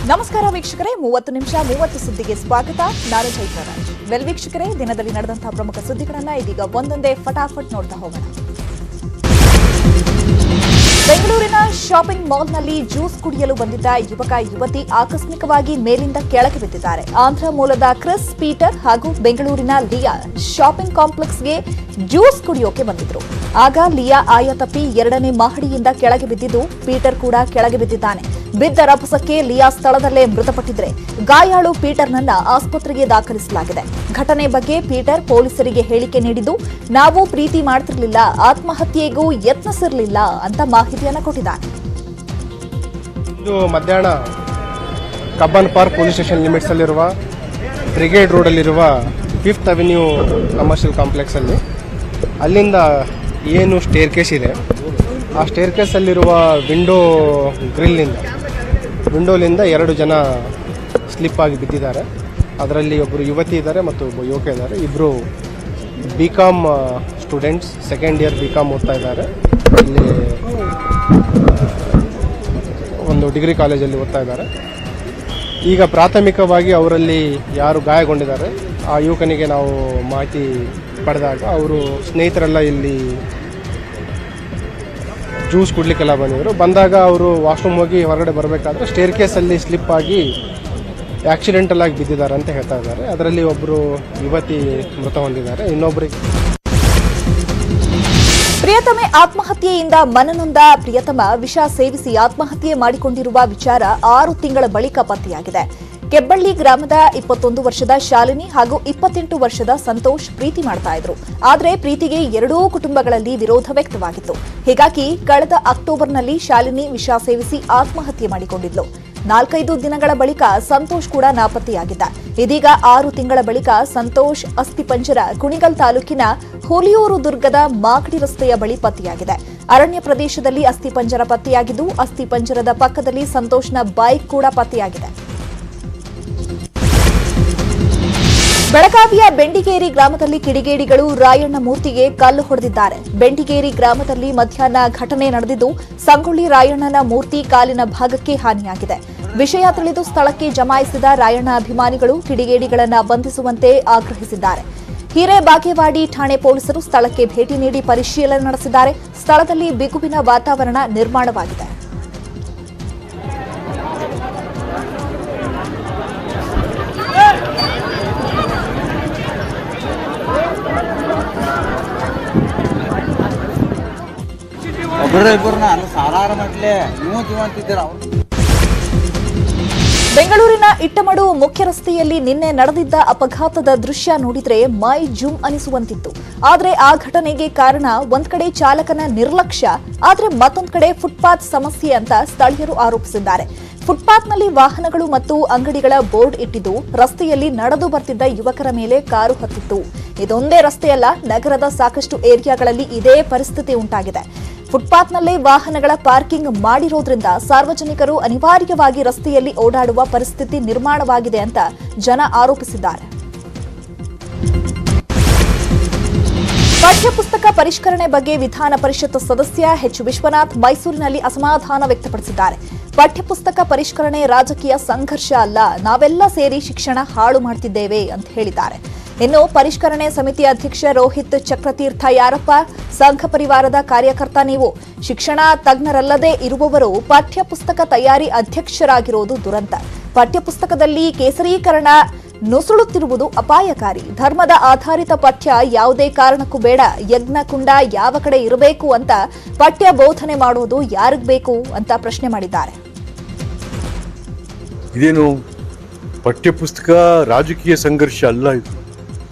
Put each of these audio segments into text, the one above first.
ನಮಸ್ಕಾರ ವೀಕ್ಷಕರೇ, 30 ನಿಮಿಷ 30 ಸುದ್ದಿಗೆ ಸ್ವಾಗತ. ನಾನು ಚೈತ್ರರಾಜ್. ವೆಲ್ ವೀಕ್ಷಕರೇ, ದಿನದಲ್ಲಿ ನಡೆದಂತಹ ಪ್ರಮುಖ ಸುದ್ದಿಗಳನ್ನ ಇದೀಗ ಒಂದೊಂದೇ ಫಟಾಫಟ್ ನೋಡ್ತಾ ಹೋಗೋಣ. ಬೆಂಗಳೂರಿನ ಶಾಪಿಂಗ್ ಮಾಲ್ನಲ್ಲಿ ಜ್ಯೂಸ್ ಕುಡಿಯಲು ಬಂದಿದ್ದ ಯುವಕ ಯುವತಿ ಆಕಸ್ಮಿಕವಾಗಿ ಮೇಲಿಂದ ಕೆಳಗೆ ಬಿದ್ದಿದ್ದಾರೆ. ಆಂಧ್ರ ಮೂಲದ ಕ್ರಿಸ್, ಪೀಟರ್ ಹಾಗೂ ಬೆಂಗಳೂರಿನ ಲಿಯಾ ಶಾಪಿಂಗ್ ಕಾಂಪ್ಲೆಕ್ಸ್ಗೆ ಜ್ಯೂಸ್ ಕುಡಿಯೋಕೆ ಬಂದಿದ್ರು. ಆಗ ಲಿಯಾ ಆಯ ತಪ್ಪಿ 2ನೇ ಮಹಡಿಯಿಂದ ಕೆಳಗೆ ಬಿದ್ದಿದ್ದು, ಪೀಟರ್ ಕೂಡ ಕೆಳಗೆ ಬಿದ್ದಿದ್ದಾನೆ. ಬಿದ್ದ ರಭಸಕ್ಕೆ ಲಿಯಾ ಸ್ಥಳದಲ್ಲೇ ಮೃತಪಟ್ಟಿದ್ರೆ, ಗಾಯಾಳು ಪೀಟರ್ನನ್ನ ಆಸ್ಪತ್ರೆಗೆ ದಾಖಲಿಸಲಾಗಿದೆ. ಘಟನೆ ಬಗ್ಗೆ ಪೀಟರ್ ಪೊಲೀಸರಿಗೆ ಹೇಳಿಕೆ ನೀಡಿದ್ದು, ನಾವು ಪ್ರೀತಿ ಮಾಡ್ತಿರ್ಲಿಲ್ಲ, ಆತ್ಮಹತ್ಯೆಗೂ ಯತ್ನಿಸಿರಲಿಲ್ಲ ಅಂತ ಮಾಹಿತಿಯನ್ನ ಕೊಟ್ಟಿದ್ದಾರೆ. ಇದು ಮಧ್ಯಾಹ್ನ Cubbon park police station limits ಅಲ್ಲಿರುವ ಬ್ರಿಗೇಡ್ ರೋಡ್ ಅಲ್ಲಿರುವ 5th ಅವೆನ್ಯೂ ಕಮರ್ಷಿಯಲ್ ಕಾಂಪ್ಲೆಕ್ಸ್ ಅಲ್ಲಿ ಅಲ್ಲಿಂದ ಏನು ಸ್ಟೇರ್ ಕೇಸ್ ಇದೆ, ಆ ಸ್ಟೇರ್ ಕೇಸ್ ಅಲ್ಲಿರುವ ವಿಂಡೋಲಿಂದ 2 ಜನ ಸ್ಲಿಪ್ ಆಗಿ ಬಿದ್ದಿದ್ದಾರೆ. ಅದರಲ್ಲಿ ಒಬ್ಬರು ಯುವತಿ ಇದ್ದಾರೆ ಮತ್ತು ಒಬ್ಬ ಯುವಕ ಇದ್ದಾರೆ. ಇಬ್ಬರು BCom students, 2nd year BCom ಓದ್ತಾ ಇದ್ದಾರೆ. ಇಲ್ಲಿ ಒಂದು ಡಿಗ್ರಿ ಕಾಲೇಜಲ್ಲಿ ಓದ್ತಾ ಇದ್ದಾರೆ. ಈಗ ಪ್ರಾಥಮಿಕವಾಗಿ ಅವರಲ್ಲಿ ಯಾರು ಗಾಯಗೊಂಡಿದ್ದಾರೆ ಆ ಯುವಕನಿಗೆ ನಾವು ಮಾಹಿತಿ ಪಡೆದಾಗ ಅವರು ಸ್ನೇಹಿತರೆಲ್ಲ ಇಲ್ಲಿ ಜ್ಯೂಸ್ ಕುಡ್ಲಿಕ್ಕೆಲ್ಲ ಬಂದಾಗ ಅವರು ವಾಶ್ರೂಮ್ ಹೋಗಿ ಹೊರಗಡೆ ಬರಬೇಕಾದ್ರೆ ಸ್ಟೇರ್ ಕೇಸಲ್ಲಿ ಸ್ಲಿಪ್ ಆಗಿ ಆಕ್ಸಿಡೆಂಟಲ್ ಆಗಿ ಬಿದ್ದಿದ್ದಾರೆ ಅಂತ ಹೇಳ್ತಾ ಇದ್ದಾರೆ. ಅದರಲ್ಲಿ ಒಬ್ಬರು ಯುವತಿ ಮೃತ ಹೊಂದಿದ್ದಾರೆ. ಇನ್ನೊಬ್ಬರಿಗೆ ಪ್ರಿಯತಮೆ ಆತ್ಮಹತ್ಯೆಯಿಂದ ಮನನೊಂದ ಪ್ರಿಯತಮ ವಿಷ ಸೇವಿಸಿ ಆತ್ಮಹತ್ಯೆ ಮಾಡಿಕೊಂಡಿರುವ ವಿಚಾರ 6 ತಿಂಗಳ ಬಳಿಕ ಪತ್ತೆಯಾಗಿದೆ. ಕೆಬ್ಬಳ್ಳಿ ಗ್ರಾಮದ 21 ವರ್ಷದ ಶಾಲಿನಿ ಹಾಗೂ 28 ವರ್ಷದ ಸಂತೋಷ್ ಪ್ರೀತಿ ಮಾಡ್ತಾ ಇದ್ರು. ಆದರೆ ಪ್ರೀತಿಗೆ ಎರಡೂ ಕುಟುಂಬಗಳಲ್ಲಿ ವಿರೋಧ ವ್ಯಕ್ತವಾಗಿತ್ತು. ಹೀಗಾಗಿ ಕಳೆದ ಅಕ್ಟೋಬರ್ನಲ್ಲಿ ಶಾಲಿನಿ ವಿಷ ಸೇವಿಸಿ ಆತ್ಮಹತ್ಯೆ ಮಾಡಿಕೊಂಡಿದ್ಲು. 4-5 ದಿನಗಳ ಬಳಿಕ ಸಂತೋಷ್ ಕೂಡ ನಾಪತ್ತೆಯಾಗಿದ್ದ. ಇದೀಗ 6 ತಿಂಗಳ ಬಳಿಕ ಸಂತೋಷ್ ಅಸ್ಥಿಪಂಜರ ಕುಣಿಗಲ್ ತಾಲೂಕಿನ ಹುಲಿಯೂರು ದುರ್ಗದ ಮಾಗಡಿ ರಸ್ತೆಯ ಬಳಿ ಪತ್ತೆಯಾಗಿದೆ. ಅರಣ್ಯ ಪ್ರದೇಶದಲ್ಲಿ ಅಸ್ಥಿಪಂಜರ ಪತ್ತೆಯಾಗಿದ್ದು, ಅಸ್ಥಿಪಂಜರದ ಪಕ್ಕದಲ್ಲಿ ಸಂತೋಷ್ನ ಬೈಕ್ ಕೂಡ ಪತ್ತೆಯಾಗಿದೆ. ಬೆಳಗಾವಿಯ ಬೆಂಡಿಗೇರಿ ಗ್ರಾಮದಲ್ಲಿ ಕಿಡಿಗೇಡಿಗಳು ರಾಯಣ್ಣ ಮೂರ್ತಿಗೆ ಕಲ್ಲು ಹೊಡೆದಿದ್ದಾರೆ. ಬೆಂಡಿಗೇರಿ ಗ್ರಾಮದಲ್ಲಿ ಮಧ್ಯಾಹ್ನ ಘಟನೆ ನಡೆದಿದ್ದು, ಸಂಗೊಳ್ಳಿ ರಾಯಣ್ಣನ ಮೂರ್ತಿ ಕಾಲಿನ ಭಾಗಕ್ಕೆ ಹಾನಿಯಾಗಿದೆ. ವಿಷಯ ತಿಳಿದು ಸ್ಥಳಕ್ಕೆ ಜಮಾಯಿಸಿದ ರಾಯಣ್ಣ ಅಭಿಮಾನಿಗಳು ಕಿಡಿಗೇಡಿಗಳನ್ನು ಬಂಧಿಸುವಂತೆ ಆಗ್ರಹಿಸಿದ್ದಾರೆ. ಹಿರೇಬಾಗೇವಾಡಿ ಠಾಣೆ ಪೊಲೀಸರು ಸ್ಥಳಕ್ಕೆ ಭೇಟಿ ನೀಡಿ ಪರಿಶೀಲನೆ ನಡೆಸಿದ್ದಾರೆ. ಸ್ಥಳದಲ್ಲಿ ಬಿಗುವಿನ ವಾತಾವರಣ ನಿರ್ಮಾಣವಾಗಿದೆ. ಬೆಂಗಳೂರಿನ ಇಟ್ಟಮಡು ಮುಖ್ಯ ರಸ್ತೆಯಲ್ಲಿ ನಿನ್ನೆ ನಡೆದಿದ್ದ ಅಪಘಾತದ ದೃಶ್ಯ ನೋಡಿದ್ರೆ ಮೈ ಜೂಮ್ ಅನಿಸುವಂತಿತ್ತು. ಆದರೆ ಆ ಘಟನೆಗೆ ಕಾರಣ ಒಂದ್ ಕಡೆ ಚಾಲಕನ ನಿರ್ಲಕ್ಷ್ಯ, ಆದ್ರೆ ಮತ್ತೊಂದ್ ಕಡೆ ಫುಟ್ಪಾತ್ ಸಮಸ್ಯೆ ಅಂತ ಸ್ಥಳೀಯರು ಆರೋಪಿಸಿದ್ದಾರೆ. ಫುಟ್ಪಾತ್ನಲ್ಲಿ ವಾಹನಗಳು ಮತ್ತು ಅಂಗಡಿಗಳ ಬೋರ್ಡ್ ಇಟ್ಟಿದ್ದು, ರಸ್ತೆಯಲ್ಲಿ ನಡೆದು ಬರ್ತಿದ್ದ ಯುವಕರ ಮೇಲೆ ಕಾರು ಹತ್ತಿತ್ತು. ಇದೊಂದೇ ರಸ್ತೆಯಲ್ಲ, ನಗರದ ಸಾಕಷ್ಟು ಏರಿಯಾಗಳಲ್ಲಿ ಇದೇ ಪರಿಸ್ಥಿತಿ ಉಂಟಾಗಿದೆ. ಫುಟ್ಪಾತ್ನಲ್ಲೇ ವಾಹನಗಳ ಪಾರ್ಕಿಂಗ್ ಮಾಡಿರೋದ್ರಿಂದ ಸಾರ್ವಜನಿಕರು ಅನಿವಾರ್ಯವಾಗಿ ರಸ್ತೆಯಲ್ಲಿ ಓಡಾಡುವ ಪರಿಸ್ಥಿತಿ ನಿರ್ಮಾಣವಾಗಿದೆ ಅಂತ ಜನ ಆರೋಪಿಸಿದ್ದಾರೆ. ಪಠ್ಯಪುಸ್ತಕ ಪರಿಷ್ಕರಣೆ ಬಗ್ಗೆ ವಿಧಾನ ಪರಿಷತ್ ಸದಸ್ಯ ಎಚ್ ವಿಶ್ವನಾಥ್ ಮೈಸೂರಿನಲ್ಲಿ ಅಸಮಾಧಾನ ವ್ಯಕ್ತಪಡಿಸಿದ್ದಾರೆ. ಪಠ್ಯಪುಸ್ತಕ ಪರಿಷ್ಕರಣೆ ರಾಜಕೀಯ ಸಂಘರ್ಷ ಅಲ್ಲ, ನಾವೆಲ್ಲ ಸೇರಿ ಶಿಕ್ಷಣ ಹಾಳು ಮಾಡ್ತಿದ್ದೇವೆ ಅಂತ ಹೇಳಿದ್ದಾರೆ. ಇನ್ನು ಪರಿಷ್ಕರಣೆ ಸಮಿತಿ ಅಧ್ಯಕ್ಷ ರೋಹಿತ್ ಚಕ್ರತೀರ್ಥ ಯಾರಪ್ಪ, ಸಂಘ ಪರಿವಾರದ ಕಾರ್ಯಕರ್ತ ನೀವು, ಶಿಕ್ಷಣ ತಜ್ಞರಲ್ಲದೆ ಇರುವವರು ಪಠ್ಯಪುಸ್ತಕ ತಯಾರಿ ಅಧ್ಯಕ್ಷರಾಗಿರೋದು ದುರಂತ. ಪಠ್ಯಪುಸ್ತಕದಲ್ಲಿ ಕೇಸರೀಕರಣ ನುಸುಳುತ್ತಿರುವುದು ಅಪಾಯಕಾರಿ. ಧರ್ಮದ ಆಧಾರಿತ ಪಠ್ಯ ಯಾವುದೇ ಕಾರಣಕ್ಕೂ ಬೇಡ. ಯಜ್ಞಕುಂಡ ಯಾವ ಕಡೆ ಇರಬೇಕು ಅಂತ ಪಠ್ಯ ಬೋಧನೆ ಮಾಡುವುದು ಯಾರಿಗ್ ಬೇಕು ಅಂತ ಪ್ರಶ್ನೆ ಮಾಡಿದ್ದಾರೆ. ಇದೇನು ಪಠ್ಯಪುಸ್ತಕ ರಾಜಕೀಯ ಸಂಘರ್ಷ ಅಲ್ಲ. ಇದು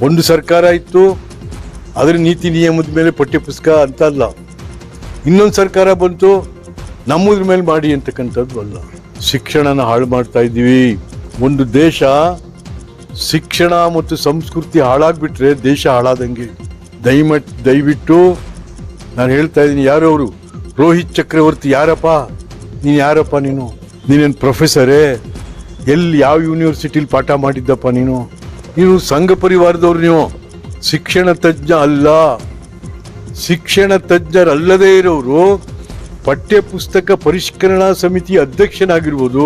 ಒಂದು ಸರ್ಕಾರ ಇತ್ತು, ಅದರ ನೀತಿ ನಿಯಮದ ಮೇಲೆ ಪಠ್ಯಪುಸ್ತಕ ಅಂತ ಅಲ್ಲ. ಇನ್ನೊಂದು ಸರ್ಕಾರ ಬಂತು, ನಮ್ಮದ್ರ ಮೇಲೆ ಮಾಡಿ ಅಂತಕ್ಕಂಥದ್ದು ಅಲ್ಲ. ಶಿಕ್ಷಣನ ಹಾಳು ಮಾಡ್ತಾ ಇದ್ದೀವಿ. ಒಂದು ದೇಶ ಶಿಕ್ಷಣ ಮತ್ತು ಸಂಸ್ಕೃತಿ ಹಾಳಾಗ್ಬಿಟ್ರೆ ದೇಶ ಹಾಳಾದಂಗೆ. ದಯವಿಟ್ಟು ನಾನು ಹೇಳ್ತಾ ಇದ್ದೀನಿ, ಯಾರು ಅವರು ರೋಹಿತ್ ಚಕ್ರವರ್ತಿ ಯಾರಪ್ಪ ನೀನು? ಯಾರಪ್ಪ ನೀನೇನು ಪ್ರೊಫೆಸರೇ? ಎಲ್ಲಿ ಯಾವ ಯೂನಿವರ್ಸಿಟಿಲಿ ಪಾಠ ಮಾಡಿದ್ದಪ್ಪ ನೀನು ಸಂಘ ಪರಿವಾರದವ್ರು. ನೀವು ಶಿಕ್ಷಣ ತಜ್ಞ ಅಲ್ಲ. ಶಿಕ್ಷಣ ತಜ್ಞರಲ್ಲದೇ ಇರೋರು ಪಠ್ಯ ಪುಸ್ತಕ ಪರಿಷ್ಕರಣಾ ಸಮಿತಿ ಅಧ್ಯಕ್ಷನಾಗಿರ್ಬೋದು,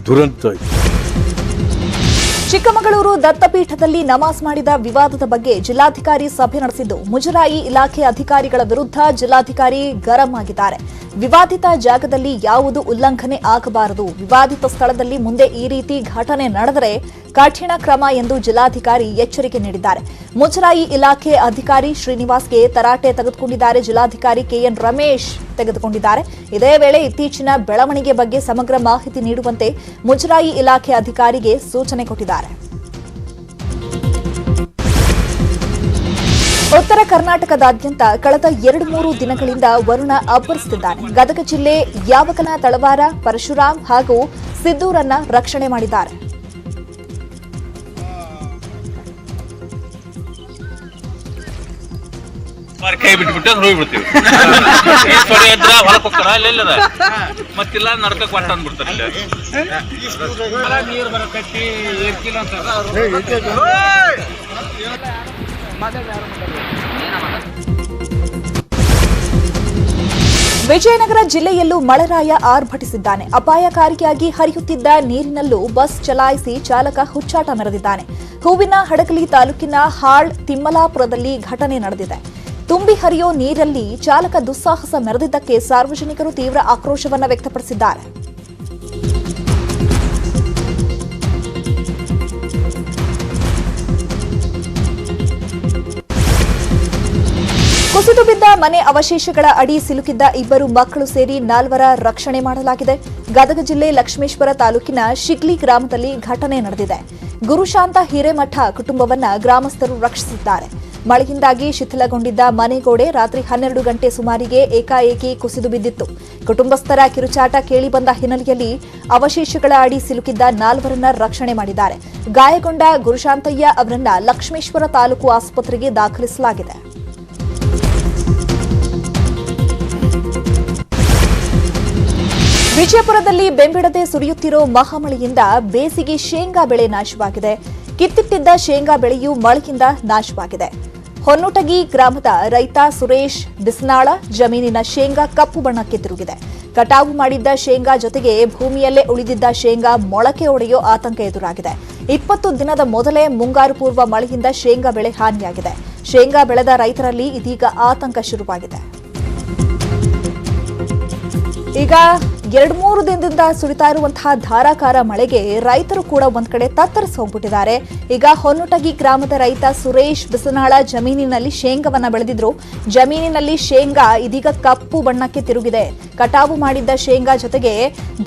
ದುರಂತ ಇದು. ಚಿಕ್ಕಮಗಳೂರು ದತ್ತಪೀಠದಲ್ಲಿ ನಮಾಜ್ ಮಾಡಿದ ವಿವಾದದ ಬಗ್ಗೆ ಜಿಲ್ಲಾಧಿಕಾರಿ ಸಭೆ ನಡೆಸಿದ್ದು ಮುಜರಾಯಿ ಇಲಾಖೆ ಅಧಿಕಾರಿಗಳ ವಿರುದ್ಧ ಜಿಲ್ಲಾಧಿಕಾರಿ ಗರಂ ಆಗಿದ್ದಾರೆ. ವಿವಾದಿತ ಜಾಗದಲ್ಲಿ ಯಾವುದು ಉಲ್ಲಂಘನೆ ಆಗಬಾರದು, ವಿವಾದಿತ ಸ್ಥಳದಲ್ಲಿ ಮುಂದೆ ಈ ರೀತಿ ಘಟನೆ ನಡೆದರೆ ಕಠಿಣ ಕ್ರಮ ಎಂದು ಜಿಲ್ಲಾಧಿಕಾರಿ ಎಚ್ಚರಿಕೆ ನೀಡಿದ್ದಾರೆ. ಮುಜರಾಯಿ ಇಲಾಖೆ ಅಧಿಕಾರಿ ಶ್ರೀನಿವಾಸ್ಗೆ ತರಾಟೆ ತೆಗೆದುಕೊಂಡಿದ್ದಾರೆ. ಜಿಲ್ಲಾಧಿಕಾರಿ ಕೆಎನ್ ರಮೇಶ್ ತೆಗೆದುಕೊಂಡಿದ್ದಾರೆ. ಇದೇ ವೇಳೆ ಇತ್ತೀಚಿನ ಬೆಳವಣಿಗೆ ಬಗ್ಗೆ ಸಮಗ್ರ ಮಾಹಿತಿ ನೀಡುವಂತೆ ಮುಜರಾಯಿ ಇಲಾಖೆ ಅಧಿಕಾರಿಗೆ ಸೂಚನೆ ಕೊಟ್ಟಿದ್ದಾರೆ. ಉತ್ತರ ಕರ್ನಾಟಕದಾದ್ಯಂತ ಕಳೆದ 2-3 ದಿನಗಳಿಂದ ವರುಣ ಅಬ್ಬರಿಸುತ್ತಿದ್ದಾನೆ. ಗದಗ ಜಿಲ್ಲೆ ಯಾವಕನ ತಳವಾರ, ಪರಶುರಾಮ್ ಹಾಗೂ ಸಿದ್ದೂರನ್ನ ರಕ್ಷಣೆ ಮಾಡಿದ್ದಾರೆ. ಕೈ ಬಿಟ್ಬಿಟ್ಟು ಹೋಗ್ಬಿಡ್ತೀವಿ. ಹೊಲಕ್ಕೆ ಹೋಗ್ತಾರ ಇಲ್ಲದ ಮತ್ತಿಲ್ಲ ನಡ್ಕಕ್ ಹೊಟ್ಟ ಅಂದ್ಬಿಡ್ತಾರೆ. ನೀರು ಬರಕಟ್ಟಿ ವಿಜಯನಗರ ಜಿಲ್ಲೆಯಲ್ಲೂ ಮಳೆರಾಯ ಆರ್ಭಟಿಸಿದ್ದಾನೆ. ಅಪಾಯಕಾರಿಯಾಗಿ ಹರಿಯುತ್ತಿದ್ದ ನೀರಿನಲ್ಲೂ ಬಸ್ ಚಲಾಯಿಸಿ ಚಾಲಕ ಹುಚ್ಚಾಟ ಮೆರೆದಿದ್ದಾನೆ. ಹೂವಿನ ಹಡಗಲಿ ತಾಲೂಕಿನ ಹಾಳ್ ತಿಮ್ಮಲಾಪುರದಲ್ಲಿ ಘಟನೆ ನಡೆದಿದೆ. ತುಂಬಿ ಹರಿಯೋ ನೀರಲ್ಲಿ ಚಾಲಕ ದುಸ್ಸಾಹಸ ಮೆರೆದಿದ್ದಕ್ಕೆ ಸಾರ್ವಜನಿಕರು ತೀವ್ರ ಆಕ್ರೋಶವನ್ನು ವ್ಯಕ್ತಪಡಿಸಿದ್ದಾರೆ. ಕುಸಿದು ಬಿದ್ದ ಮನೆ ಅವಶೇಷಗಳ ಅಡಿ ಸಿಲುಕಿದ್ದ 2 ಮಕ್ಕಳು ಸೇರಿ 4 ರಕ್ಷಣೆ ಮಾಡಲಾಗಿದೆ. ಗದಗ ಜಿಲ್ಲೆ ಲಕ್ಷ್ಮೇಶ್ವರ ತಾಲೂಕಿನ ಶಿಗ್ಲಿ ಗ್ರಾಮದಲ್ಲಿ ಘಟನೆ ನಡೆದಿದೆ. ಗುರುಶಾಂತ ಹಿರೇಮಠ ಕುಟುಂಬವನ್ನ ಗ್ರಾಮಸ್ಥರು ರಕ್ಷಿಸಿದ್ದಾರೆ. ಮಳೆಯಿಂದಾಗಿ ಶಿಥಿಲಗೊಂಡಿದ್ದ ಮನೆಗೋಡೆ ರಾತ್ರಿ 12 ಗಂಟೆ ಸುಮಾರಿಗೆ ಏಕಾಏಕಿ ಕುಸಿದು ಬಿದ್ದಿತ್ತು. ಕುಟುಂಬಸ್ಥರ ಕಿರುಚಾಟ ಕೇಳಿಬಂದ ಹಿನ್ನೆಲೆಯಲ್ಲಿ ಅವಶೇಷಗಳ ಅಡಿ ಸಿಲುಕಿದ್ದ 4ರನ್ನ ರಕ್ಷಣೆ ಮಾಡಿದ್ದಾರೆ. ಗಾಯಗೊಂಡ ಗುರುಶಾಂತಯ್ಯ ಅವರನ್ನ ಲಕ್ಷ್ಮೇಶ್ವರ ತಾಲೂಕು ಆಸ್ಪತ್ರೆಗೆ ದಾಖಲಿಸಲಾಗಿದೆ. ವಿಜಯಪುರದಲ್ಲಿ ಬೆಂಬಿಡದೆ ಸುರಿಯುತ್ತಿರೋ ಮಹಾಮಳೆಯಿಂದ ಬೇಸಿಗೆ ಶೇಂಗಾ ಬೆಳೆ ನಾಶವಾಗಿದೆ. ಕಿತ್ತಿಟ್ಟಿದ್ದ ಶೇಂಗಾ ಬೆಳೆಯೂ ಮಳೆಯಿಂದ ನಾಶವಾಗಿದೆ. ಹೊನ್ನಟಗಿ ಗ್ರಾಮದ ರೈತ ಸುರೇಶ್ ಬಿಸ್ನಾಳ ಜಮೀನಿನ ಶೇಂಗಾ ಕಪ್ಪು ಬಣ್ಣಕ್ಕೆ ತಿರುಗಿದೆ. ಕಟಾವು ಮಾಡಿದ್ದ ಶೇಂಗಾ ಜೊತೆಗೆ ಭೂಮಿಯಲ್ಲೇ ಉಳಿದಿದ್ದ ಶೇಂಗಾ ಮೊಳಕೆ ಒಡೆಯೋ ಆತಂಕ ಎದುರಾಗಿದೆ. 20 ದಿನದ ಮೊದಲೇ ಮುಂಗಾರು ಪೂರ್ವ ಮಳೆಯಿಂದ ಶೇಂಗಾ ಬೆಳೆ ಹಾನಿಯಾಗಿದೆ. ಶೇಂಗಾ ಬೆಳೆದ ರೈತರಲ್ಲಿ ಇದೀಗ ಆತಂಕ ಶುರುವಾಗಿದೆ. ಈಗ 2-3 ದಿನದಿಂದ ಸುರಿತಾ ಇರುವಂತಹ ಧಾರಾಕಾರ ಮಳೆಗೆ ರೈತರು ಕೂಡ ಒಂದ್ ಕಡೆ ತತ್ತರಿಸಿ ಹೋಗ್ಬಿಟ್ಟಿದ್ದಾರೆ. ಈಗ ಹೊನ್ನಟಗಿ ಗ್ರಾಮದ ರೈತ ಸುರೇಶ್ ಬಿಸನಾಳ ಜಮೀನಿನಲ್ಲಿ ಶೇಂಗಾವನ್ನ ಬೆಳೆದಿದ್ರು. ಜಮೀನಿನಲ್ಲಿ ಶೇಂಗಾ ಇದೀಗ ಕಪ್ಪು ಬಣ್ಣಕ್ಕೆ ತಿರುಗಿದೆ. ಕಟಾವು ಮಾಡಿದ್ದ ಶೇಂಗಾ ಜೊತೆಗೆ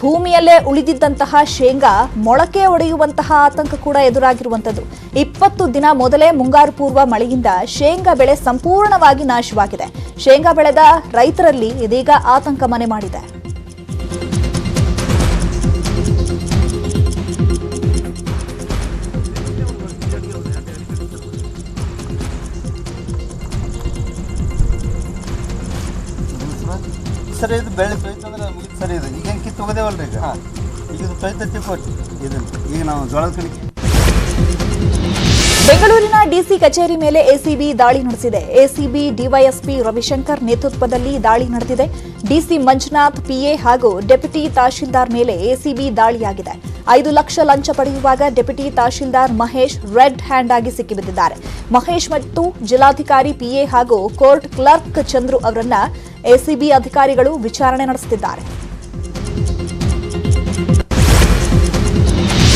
ಭೂಮಿಯಲ್ಲೇ ಉಳಿದಿದ್ದಂತಹ ಶೇಂಗಾ ಮೊಳಕೆ ಒಡೆಯುವಂತಹ ಆತಂಕ ಕೂಡ ಎದುರಾಗಿರುವಂತದ್ದು. 20 ದಿನ ಮೊದಲೇ ಮುಂಗಾರು ಪೂರ್ವ ಮಳೆಯಿಂದ ಶೇಂಗಾ ಬೆಳೆ ಸಂಪೂರ್ಣವಾಗಿ ನಾಶವಾಗಿದೆ. ಶೇಂಗಾ ಬೆಳೆದ ರೈತರಲ್ಲಿ ಇದೀಗ ಆತಂಕ ಮನೆ ಮಾಡಿದೆ. ಸರ್ ಇದು ಬೆಳೆ ತೊಯ್ತಂದ್ರೆ ಮುಗಿತು ಸರ್. ಇದು ಈಗ ಹೆಂಗೆ ಕಿತ್ತು ಹೋಗೋದೇವಲ್ರಿ ಈಗ ಇದು ತೊಯ್ತೈತಿ ಕೊಟ್ಟು ಇದನ್ನು ಈಗ ನಾವು ಜೋಳದ ಕಣಿಕೆ. ಬೆಂಗಳೂರಿನ ಡಿಸಿ ಕಚೇರಿ ಮೇಲೆ ಎಸಿಬಿ ದಾಳಿ ನಡೆಸಿದೆ. ಎಸಿಬಿ ಡಿವೈಎಸ್ಪಿ ರವಿಶಂಕರ್ ನೇತೃತ್ವದಲ್ಲಿ ದಾಳಿ ನಡೆದಿದೆ. ಡಿಸಿ ಮಂಜುನಾಥ್ ಪಿಎ ಹಾಗೂ ಡೆಪ್ಯೂಟಿ ತಹಶೀಲ್ದಾರ್ ಮೇಲೆ ಎಸಿಬಿ ದಾಳಿಯಾಗಿದೆ. 5 ಲಕ್ಷ ಲಂಚ ಪಡೆಯುವಾಗ deputy tahsildar Mahesh red hand ಆಗಿ ಸಿಕ್ಕಿಬಿದ್ದಿದ್ದಾರೆ. ಮಹೇಶ್ ಮತ್ತು ಜಿಲ್ಲಾಧಿಕಾರಿ ಪಿಎ ಹಾಗೂ ಕೋರ್ಟ್ ಕ್ಲರ್ಕ್ ಚಂದ್ರು ಅವರನ್ನ ಎಸಿಬಿ ಅಧಿಕಾರಿಗಳು ವಿಚಾರಣೆ ನಡೆಸುತ್ತಿದ್ದಾರೆ.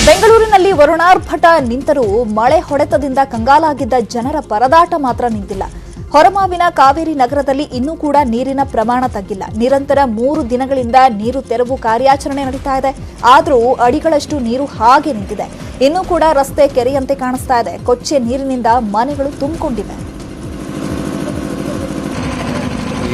ಬೆಂಗಳೂರಿನಲ್ಲಿ ವರುಣಾರ್ಭಟ ನಿಂತರೂ ಮಳೆ ಹೊಡೆತದಿಂದ ಕಂಗಾಲಾಗಿದ್ದ ಜನರ ಪರದಾಟ ಮಾತ್ರ ನಿಂತಿಲ್ಲ. ಹೊರಮಾವಿನ ಕಾವೇರಿ ನಗರದಲ್ಲಿ ಇನ್ನೂ ಕೂಡ ನೀರಿನ ಪ್ರಮಾಣ ತಗ್ಗಿಲ್ಲ. ನಿರಂತರ 3 ದಿನಗಳಿಂದ ನೀರು ತೆರವು ಕಾರ್ಯಾಚರಣೆ ನಡೀತಾ ಇದೆ. ಆದರೂ ಅಡಿಗಳಷ್ಟು ನೀರು ಹಾಗೆ ನಿಂತಿದೆ. ಇನ್ನೂ ಕೂಡ ರಸ್ತೆ ಕೆರೆಯಂತೆ ಕಾಣಿಸ್ತಾ ಇದೆ. ಕೊಚ್ಚೆ ನೀರಿನಿಂದ ಮನೆಗಳು ತುಂಬಿಕೊಂಡಿವೆ.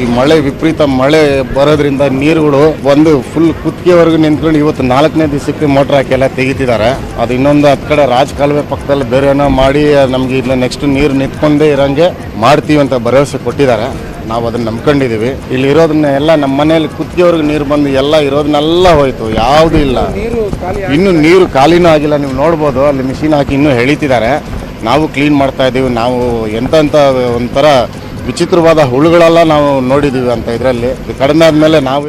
ಈ ಮಳೆ ವಿಪರೀತ ಮಳೆ ಬರೋದ್ರಿಂದ ನೀರುಗಳು ಒಂದು ಫುಲ್ ಕುತ್ತಿಗೆವರೆಗೂ ನಿಂತ್ಕೊಂಡು ಇವತ್ತು 4ನೇ ದಿವಸಕ್ಕೆ ಮೋಟರ್ ಹಾಕಿ ಎಲ್ಲ ತೆಗಿತಿದ್ದಾರೆ. ಅದು ಇನ್ನೊಂದು ಹತ್ತು ಕಡೆ ರಾಜ್ ಕಾಲುವೆ ಪಕ್ಕದಲ್ಲಿ ಬೇರೆ ಏನೋ ಮಾಡಿ ನಮ್ಗೆ ಇಲ್ಲ ನೆಕ್ಸ್ಟ್ ನೀರು ನಿಂತ್ಕೊಂಡೇ ಇರೋಂಗೆ ಮಾಡ್ತೀವಿ ಅಂತ ಭರವಸೆ ಕೊಟ್ಟಿದ್ದಾರೆ. ನಾವು ಅದನ್ನ ನಂಬ್ಕೊಂಡಿದೀವಿ. ಇಲ್ಲಿ ಇರೋದನ್ನ ಎಲ್ಲ ನಮ್ಮ ಮನೆಯಲ್ಲಿ ಕುತ್ತಿಗೆವರೆಗೂ ನೀರು ಬಂದು ಎಲ್ಲ ಇರೋದನ್ನೆಲ್ಲ ಹೋಯ್ತು, ಯಾವುದೂ ಇಲ್ಲ. ಇನ್ನು ನೀರು ಖಾಲಿನೂ ಆಗಿಲ್ಲ. ನೀವು ನೋಡ್ಬೋದು ಅಲ್ಲಿ ಮಿಷಿನ್ ಹಾಕಿ ಇನ್ನೂ ಎಳಿತಿದ್ದಾರೆ. ನಾವು ಕ್ಲೀನ್ ಮಾಡ್ತಾ ಇದ್ದೀವಿ. ನಾವು ಎಂತ ಒಂಥರ ವಿಚಿತ್ರವಾದ ಹುಳುಗಳೆಲ್ಲ ನಾವು ನೋಡಿದ್ದೀವಿ ಅಂತ ಇದರಲ್ಲಿ. ಕಡಿಮೆ ಆದಮೇಲೆ ನಾವು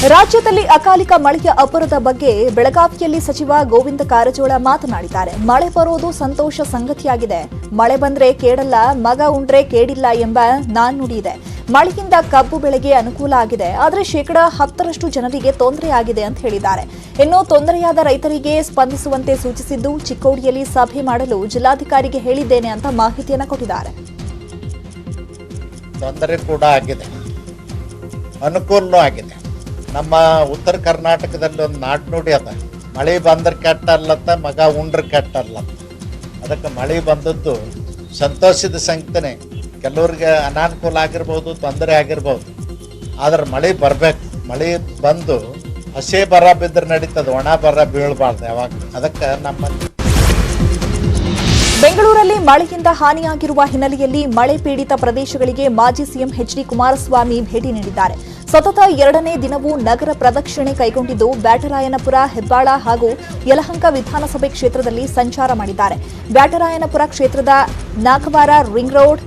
ರಾಜ್ಯದಲ್ಲಿ ಅಕಾಲಿಕ ಮಳೆಯ ಅಬ್ಬರದ ಬಗ್ಗೆ ಬೆಳಗಾವಿಯಲ್ಲಿ ಸಚಿವ ಗೋವಿಂದ ಕಾರಜೋಳ ಮಾತನಾಡಿದ್ದಾರೆ. ಮಳೆ ಬರೋದು ಸಂತೋಷ ಸಂಗತಿಯಾಗಿದೆ. ಮಳೆ ಬಂದ್ರೆ ಕೇಡಲ್ಲ, ಮಗ ಉಂಡ್ರೆ ಕೇಡಿಲ್ಲ ಎಂಬ ನಾಣ್ಣುಡಿ ಇದೆ. ಮಳೆಯಿಂದ ಕಬ್ಬು ಬೆಳೆಗೆ ಅನುಕೂಲ ಆಗಿದೆ, ಆದರೆ 10% ಜನರಿಗೆ ತೊಂದರೆ ಆಗಿದೆ ಅಂತ ಹೇಳಿದ್ದಾರೆ. ಇನ್ನು ತೊಂದರೆಯಾದ ರೈತರಿಗೆ ಸ್ಪಂದಿಸುವಂತೆ ಸೂಚಿಸಿದ್ದು, ಚಿಕ್ಕೋಡಿಯಲ್ಲಿ ಸಭೆ ಮಾಡಲು ಜಿಲ್ಲಾಧಿಕಾರಿಗೆ ಹೇಳಿದ್ದೇನೆ ಅಂತ ಮಾಹಿತಿಯನ್ನು ಕೊಟ್ಟಿದ್ದಾರೆ. ತೊಂದರೆ ಕೂಡ ಆಗಿದೆ, ಅನುಕೂಲನೂ ಆಗಿದೆ. ನಮ್ಮ ಉತ್ತರ ಕರ್ನಾಟಕದಲ್ಲಿ ಒಂದು ನಾಡ್ನುಡಿ ಅದ, ಮಳೆ ಬಂದ್ರೆ ಕೆಟ್ಟ ಅಲ್ಲತ್ತ, ಮಗ ಉಂಡ್ರೆ ಕೆಟ್ಟ ಅಲ್ಲತ್ತ. ಅದಕ್ಕೆ ಮಳೆ ಬಂದದ್ದು ಸಂತೋಷದ ಸಂಗತಿನೇ. ಕೆಲವ್ರಿಗೆ ಅನಾನುಕೂಲ ಆಗಿರ್ಬೋದು, ತೊಂದರೆ ಆಗಿರ್ಬೋದು, ಆದ್ರೆ ಮಳೆ ಬರಬೇಕು. ಮಳೆ ಬಂದು ಹಸೆ ಬರ ಬಿದ್ದರೆ ನಡೀತದೆ, ಒಣ ಬರ ಬೀಳಬಾರ್ದು ಯಾವಾಗ. ಅದಕ್ಕೆ ನಮ್ಮ ಬೆಂಗಳೂರಲ್ಲಿ ಮಳೆಯಿಂದ ಹಾನಿಯಾಗಿರುವ ಹಿನ್ನೆಲೆಯಲ್ಲಿ ಮಳೆ ಪೀಡಿತ ಪ್ರದೇಶಗಳಿಗೆ ಮಾಜಿ ಸಿಎಂ ಎಚ್ಡಿ ಕುಮಾರಸ್ವಾಮಿ ಭೇಟಿ ನೀಡಿದ್ದಾರೆ. ಸತತ 2ನೇ ದಿನವೂ ನಗರ ಪ್ರದಕ್ಷಿಣೆ ಕೈಗೊಂಡಿದ್ದು, ಬ್ಯಾಟರಾಯನಪುರ, ಹೆಬ್ಬಾಳ ಹಾಗೂ ಯಲಹಂಕ ವಿಧಾನಸಭೆ ಕ್ಷೇತ್ರದಲ್ಲಿ ಸಂಚಾರ ಮಾಡಿದ್ದಾರೆ. ಬ್ಯಾಟರಾಯನಪುರ ಕ್ಷೇತ್ರದ Nagavara ring road,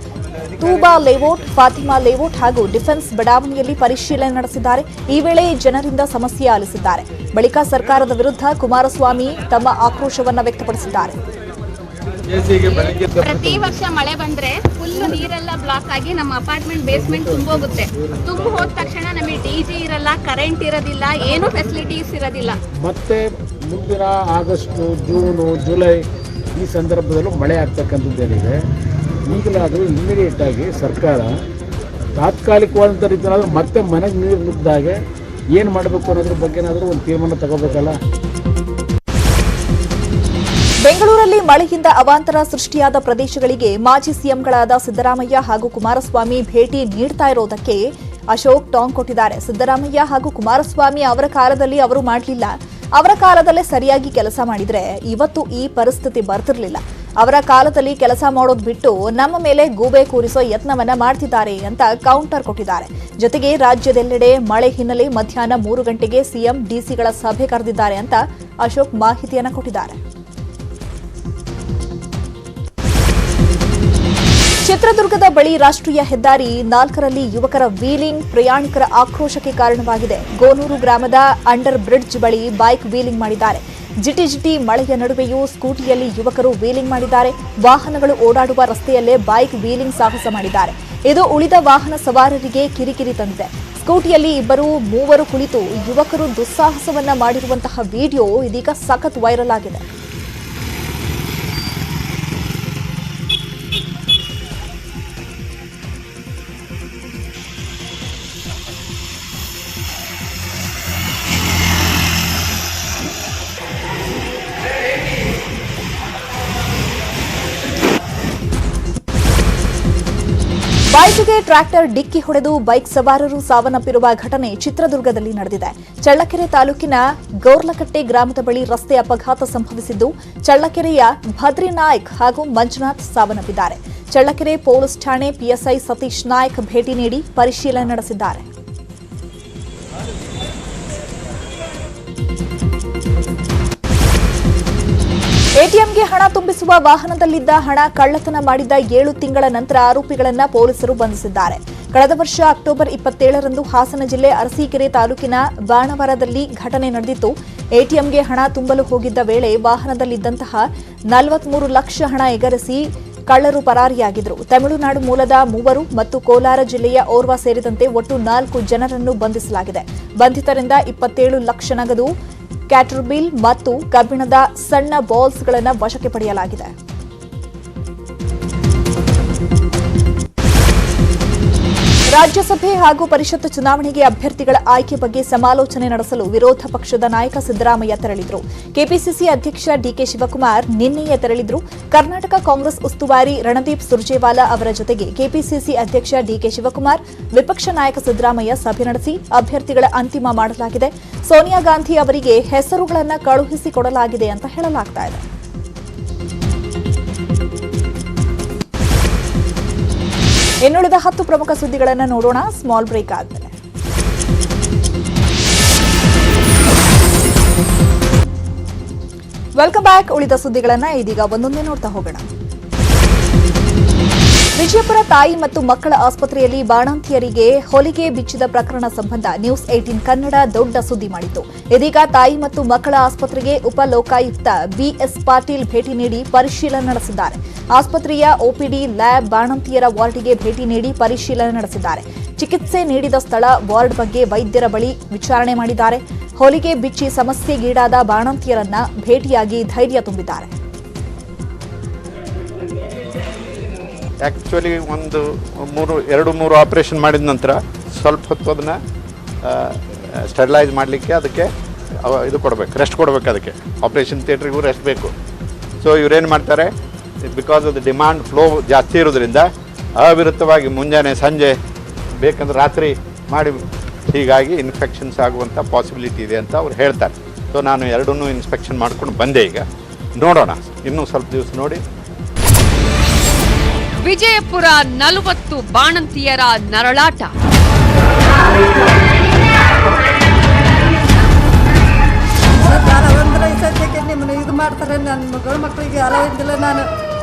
Tuba layout, Fatima layout ಹಾಗೂ ಡಿಫೆನ್ಸ್ ಬಡಾವಣೆಯಲ್ಲಿ ಪರಿಶೀಲನೆ ನಡೆಸಿದ್ದಾರೆ. ಈ ವೇಳೆ ಜನರಿಂದ ಸಮಸ್ಯೆ ಆಲಿಸಿದ್ದಾರೆ. ಬಳಿಕ ಸರ್ಕಾರದ ವಿರುದ್ಧ ಕುಮಾರಸ್ವಾಮಿ ತಮ್ಮ ಆಕ್ರೋಶವನ್ನು ವ್ಯಕ್ತಪಡಿಸಿದ್ದಾರೆ. ಪ್ರತಿ ವರ್ಷ ಮಳೆ ಬಂದ್ರೆ ಫುಲ್ ನೀರೆಲ್ಲ ಬ್ಲಾಕ್ ಆಗಿ ನಮ್ಮ ಅಪಾರ್ಟ್ಮೆಂಟ್ ಬೇಸ್ಮೆಂಟ್ ತುಂಬೋಗುತ್ತೆ. ತುಂಬ ಹೋದ ತಕ್ಷಣ ನಮಗೆ ಡಿಜಿ ಇರಲ್ಲ, ಕರೆಂಟ್ ಇರೋದಿಲ್ಲ, ಏನು ಫೆಸಿಲಿಟೀಸ್ ಇರೋದಿಲ್ಲ. ಮತ್ತೆ ಮುಂದಿನ ಆಗಸ್ಟು, ಜೂನು, ಜುಲೈ ಈ ಸಂದರ್ಭದಲ್ಲೂ ಮಳೆ ಆಗ್ತಕ್ಕಂಥದ್ದೇನಿದೆ. ಈಗಲಾದರೂ ಇಮಿಡಿಯೇಟ್ ಆಗಿ ಸರ್ಕಾರ ತಾತ್ಕಾಲಿಕವಾದಂಥ ರೀತಿಯಾದರೂ ಮತ್ತೆ ಮನೆಗೆ ನೀರು ನುಗ್ಗಿದಾಗೆ ಏನು ಮಾಡಬೇಕು ಅನ್ನೋದ್ರ ಬಗ್ಗೆನಾದರೂ ಒಂದು ತೀರ್ಮಾನ ತಗೋಬೇಕಲ್ಲ. ಬೆಂಗಳೂರಲ್ಲಿ ಮಳೆಯಿಂದ ಅವಾಂತರ ಸೃಷ್ಟಿಯಾದ ಪ್ರದೇಶಗಳಿಗೆ ಮಾಜಿ ಸಿಎಂಗಳಾದ ಸಿದ್ದರಾಮಯ್ಯ ಹಾಗೂ ಕುಮಾರಸ್ವಾಮಿ ಭೇಟಿ ನೀಡ್ತಾ ಇರೋದಕ್ಕೆ ಅಶೋಕ್ ಟಾಂಗ್ ಕೊಟ್ಟಿದ್ದಾರೆ. ಸಿದ್ದರಾಮಯ್ಯ ಹಾಗೂ ಕುಮಾರಸ್ವಾಮಿ ಅವರ ಕಾಲದಲ್ಲಿ ಅವರು ಮಾಡಲಿಲ್ಲ, ಅವರ ಕಾಲದಲ್ಲೇ ಸರಿಯಾಗಿ ಕೆಲಸ ಮಾಡಿದ್ರೆ ಇವತ್ತು ಈ ಪರಿಸ್ಥಿತಿ ಬರ್ತಿರ್ಲಿಲ್ಲ. ಅವರ ಕಾಲದಲ್ಲಿ ಕೆಲಸ ಮಾಡೋದು ಬಿಟ್ಟು ನಮ್ಮ ಮೇಲೆ ಗೂಬೆ ಕೂರಿಸೋ ಯತ್ನವನ್ನ ಮಾಡ್ತಿದ್ದಾರೆ ಅಂತ ಕೌಂಟರ್ ಕೊಟ್ಟಿದ್ದಾರೆ. ಜೊತೆಗೆ ರಾಜ್ಯದೆಲ್ಲೆಡೆ ಮಳೆ ಹಿನ್ನೆಲೆ ಮಧ್ಯಾಹ್ನ 3 ಗಂಟೆಗೆ ಸಿಎಂ ಡಿಸಿಗಳ ಸಭೆ ಕರೆದಿದ್ದಾರೆ ಅಂತ ಅಶೋಕ್ ಮಾಹಿತಿಯನ್ನು ಕೊಟ್ಟಿದ್ದಾರೆ. ಚಿತ್ರದುರ್ಗದ ಬಳಿ ರಾಷ್ಟ್ರೀಯ ಹೆದ್ದಾರಿ 4ರಲ್ಲಿ ಯುವಕರ ವೀಲಿಂಗ್ ಪ್ರಯಾಣಿಕರ ಆಕ್ರೋಶಕ್ಕೆ ಕಾರಣವಾಗಿದೆ. ಗೋನೂರು ಗ್ರಾಮದ ಅಂಡರ್ ಬ್ರಿಡ್ಜ್ ಬಳಿ ಬೈಕ್ ವೀಲಿಂಗ್ ಮಾಡಿದ್ದಾರೆ. ಜಿಟಿ ಮಳೆಯ ನಡುವೆಯೂ ಸ್ಕೂಟಿಯಲ್ಲಿ ಯುವಕರು ವೀಲಿಂಗ್ ಮಾಡಿದ್ದಾರೆ. ವಾಹನಗಳು ಓಡಾಡುವ ರಸ್ತೆಯಲ್ಲೇ ಬೈಕ್ ವೀಲಿಂಗ್ ಸಾಹಸ ಮಾಡಿದ್ದಾರೆ. ಇದು ಉಳಿದ ವಾಹನ ಸವಾರರಿಗೆ ಕಿರಿಕಿರಿ ತಂದಿದೆ. ಸ್ಕೂಟಿಯಲ್ಲಿ 2-3 ಕುಳಿತು ಯುವಕರು ದುಸ್ಸಾಹಸವನ್ನ ಮಾಡಿರುವಂತಹ ವಿಡಿಯೋ ಇದೀಗ ಸಖತ್ ವೈರಲ್ ಆಗಿದೆ. ಬೈಕ್ಗೆ ಟ್ರ್ಯಾಕ್ಟರ್ ಡಿಕ್ಕಿ ಹೊಡೆದು ಬೈಕ್ ಸವಾರರು ಸಾವನ್ನಪ್ಪಿರುವ ಘಟನೆ ಚಿತ್ರದುರ್ಗದಲ್ಲಿ ನಡೆದಿದೆ. ಚಳ್ಳಕೆರೆ ತಾಲೂಕಿನ ಗೌರ್ಲಕಟ್ಟೆ ಗ್ರಾಮದ ಬಳಿ ರಸ್ತೆ ಅಪಘಾತ ಸಂಭವಿಸಿದ್ದು, ಚಳ್ಳಕೆರೆಯ ಭದ್ರಿನಾಯ್ಕ್ ಹಾಗೂ ಮಂಜುನಾಥ್ ಸಾವನ್ನಪ್ಪಿದ್ದಾರೆ. ಚಳ್ಳಕೆರೆ ಪೊಲೀಸ್ ಠಾಣೆ ಪಿಎಸ್ಐ ಸತೀಶ್ ನಾಯ್ಕ್ ಭೇಟಿ ನೀಡಿ ಪರಿಶೀಲನೆ ನಡೆಸಿದ್ದಾರೆ. ಎಟಿಎಂಗೆ ಹಣ ತುಂಬಿಸುವ ವಾಹನದಲ್ಲಿದ್ದ ಹಣ ಕಳ್ಳತನ ಮಾಡಿದ 7 ತಿಂಗಳ ನಂತರ ಆರೋಪಿಗಳನ್ನು ಪೊಲೀಸರು ಬಂಧಿಸಿದ್ದಾರೆ. ಕಳೆದ ವರ್ಷ ಅಕ್ಟೋಬರ್ 27ರಂದು ಹಾಸನ ಜಿಲ್ಲೆ ಅರಸೀಕೆರೆ ತಾಲೂಕಿನ ಬಾಣವರದಲ್ಲಿ ಘಟನೆ ನಡೆದಿತ್ತು. ಎಟಿಎಂಗೆ ಹಣ ತುಂಬಲು ಹೋಗಿದ್ದ ವೇಳೆ ವಾಹನದಲ್ಲಿದ್ದಂತಹ 43 ಲಕ್ಷ ಹಣ ಎಗರಿಸಿ ಕಳ್ಳರು ಪರಾರಿಯಾಗಿದ್ದರು. ತಮಿಳುನಾಡು ಮೂಲದ 3 ಮತ್ತು ಕೋಲಾರ ಜಿಲ್ಲೆಯ ಓರ್ವ ಸೇರಿದಂತೆ ಒಟ್ಟು 4 ಜನರನ್ನು ಬಂಧಿಸಲಾಗಿದೆ. ಬಂಧಿತರಿಂದ 27 ಲಕ್ಷ ನಗದು, ಕ್ಯಾಟರ್ಬಿಲ್ ಮತ್ತು ಕಬ್ಬಿಣದ ಸಣ್ಣ ಬಾಲ್ಸ್ಗಳನ್ನು ವಶಕ್ಕೆ ಪಡೆಯಲಾಗಿದೆ. ರಾಜ್ಯಸಭೆ ಹಾಗೂ ಪರಿಷತ್ ಚುನಾವಣೆಗೆ ಅಭ್ಯರ್ಥಿಗಳ ಆಯ್ಕೆ ಬಗ್ಗೆ ಸಮಾಲೋಚನೆ ನಡೆಸಲು ವಿರೋಧ ಪಕ್ಷದ ನಾಯಕ ಸಿದ್ದರಾಮಯ್ಯ ತೆರಳಿದ್ರು. ಕೆಪಿಸಿಸಿ ಅಧ್ಯಕ್ಷ ಡಿಕೆ ಶಿವಕುಮಾರ್ ನಿನ್ನೆಯೇ ತೆರಳಿದ್ರು. ಕರ್ನಾಟಕ ಕಾಂಗ್ರೆಸ್ ಉಸ್ತುವಾರಿ ರಣದೀಪ್ ಸುರ್ಜೇವಾಲಾ ಅವರ ಜೊತೆಗೆ ಕೆಪಿಸಿಸಿ ಅಧ್ಯಕ್ಷ ಡಿಕೆ ಶಿವಕುಮಾರ್, ವಿಪಕ್ಷ ನಾಯಕ ಸಿದ್ದರಾಮಯ್ಯ ಸಭೆ ನಡೆಸಿ ಅಭ್ಯರ್ಥಿಗಳ ಅಂತಿಮ ಮಾಡಲಾಗಿದೆ. ಸೋನಿಯಾ ಗಾಂಧಿ ಅವರಿಗೆ ಹೆಸರುಗಳನ್ನು ಕಳುಹಿಸಿಕೊಡಲಾಗಿದೆ ಅಂತ ಹೇಳಲಾಗ್ತಾ ಇದೆ. ಇನ್ನುಳಿದ 10 ಪ್ರಮುಖ ಸುದ್ದಿಗಳನ್ನು ನೋಡೋಣ ಸ್ಮಾಲ್ ಬ್ರೇಕ್ ಆದ್ಮೇಲೆ. Welcome back. ಉಳಿದ ಸುದ್ದಿಗಳನ್ನ ಇದೀಗ ಒಂದೊಂದೇ ನೋಡ್ತಾ ಹೋಗೋಣ. ವಿಜಯಪುರ ತಾಯಿ ಮತ್ತು ಮಕ್ಕಳ ಆಸ್ಪತ್ರೆಯಲ್ಲಿ ಬಾಣಂತಿಯರಿಗೆ ಹೊಲಿಗೆ ಬಿಚ್ಚಿದ ಪ್ರಕರಣ ಸಂಬಂಧ ನ್ಯೂಸ್ 18 ಕನ್ನಡ ದೊಡ್ಡ ಸುದ್ದಿ ಮಾಡಿತು. ಇದೀಗ ತಾಯಿ ಮತ್ತು ಮಕ್ಕಳ ಆಸ್ಪತ್ರೆಗೆ ಉಪ ಲೋಕಾಯುಕ್ತ ಬಿಎಸ್ ಪಾಟೀಲ್ ಭೇಟಿ ನೀಡಿ ಪರಿಶೀಲನೆ ನಡೆಸಿದ್ದಾರೆ. ಆಸ್ಪತ್ರೆಯ ಒಪಿಡಿ ಲ್ಯಾಬ್ ಬಾಣಂತಿಯರ ವಾರ್ಡ್ಗೆ ಭೇಟಿ ನೀಡಿ ಪರಿಶೀಲನೆ ನಡೆಸಿದ್ದಾರೆ. ಚಿಕಿತ್ಸೆ ನೀಡಿದ ಸ್ಥಳ ವಾರ್ಡ್ ಬಗ್ಗೆ ವೈದ್ಯರ ಬಳಿ ವಿಚಾರಣೆ ಮಾಡಿದ್ದಾರೆ. ಹೊಲಿಗೆ ಬಿಚ್ಚಿ ಸಮಸ್ಯೆಗೀಡಾದ ಬಾಣಂತಿಯರನ್ನ ಭೇಟಿಯಾಗಿ ಧೈರ್ಯ ತುಂಬಿದ್ದಾರೆ. ಆ್ಯಕ್ಚುಲಿ ಒಂದು 2-3 ಆಪ್ರೇಷನ್ ಮಾಡಿದ ನಂತರ ಸ್ವಲ್ಪ ಹೊತ್ತು ಅದನ್ನು ಸ್ಟೆರಿಲೈಸ್ ಮಾಡಲಿಕ್ಕೆ ಅದಕ್ಕೆ ಇದು ಕೊಡಬೇಕು, ರೆಸ್ಟ್ ಕೊಡಬೇಕು. ಅದಕ್ಕೆ ಆಪ್ರೇಷನ್ ಥಿಯೇಟ್ರಿಗೂ ರೆಸ್ಟ್ ಬೇಕು. ಸೊ ಇವರೇನು ಮಾಡ್ತಾರೆ, because of the demand flow ಜಾಸ್ತಿ ಇರೋದ್ರಿಂದ ಅವಿರತವಾಗಿ ಮುಂಜಾನೆ ಸಂಜೆ ಬೇಕಂದ್ರೆ ರಾತ್ರಿ ಮಾಡಿ, ಹೀಗಾಗಿ ಇನ್ಫೆಕ್ಷನ್ಸ್ ಆಗುವಂಥ ಪಾಸಿಬಿಲಿಟಿ ಇದೆ ಅಂತ ಅವ್ರು ಹೇಳ್ತಾರೆ. ಸೊ ನಾನು ಎರಡನ್ನೂ ಇನ್ಸ್ಪೆಕ್ಷನ್ ಮಾಡ್ಕೊಂಡು ಬಂದೆ. ಈಗ ನೋಡೋಣ, ಇನ್ನೂ ಸ್ವಲ್ಪ ದಿವಸ ನೋಡಿ. ವಿಜಯಪುರ 40 ಬಾಣಂತಿಯರ ನರಳಾಟ. ನಿಮ್ಮನ್ನು ಇದು ಮಾಡ್ತಾರೆ, ನನ್ನ ಮಗಳ ಮಕ್ಕಳಿಗೆ ಅಲವಿದ್ದಿಲ್ಲ, ನಾನು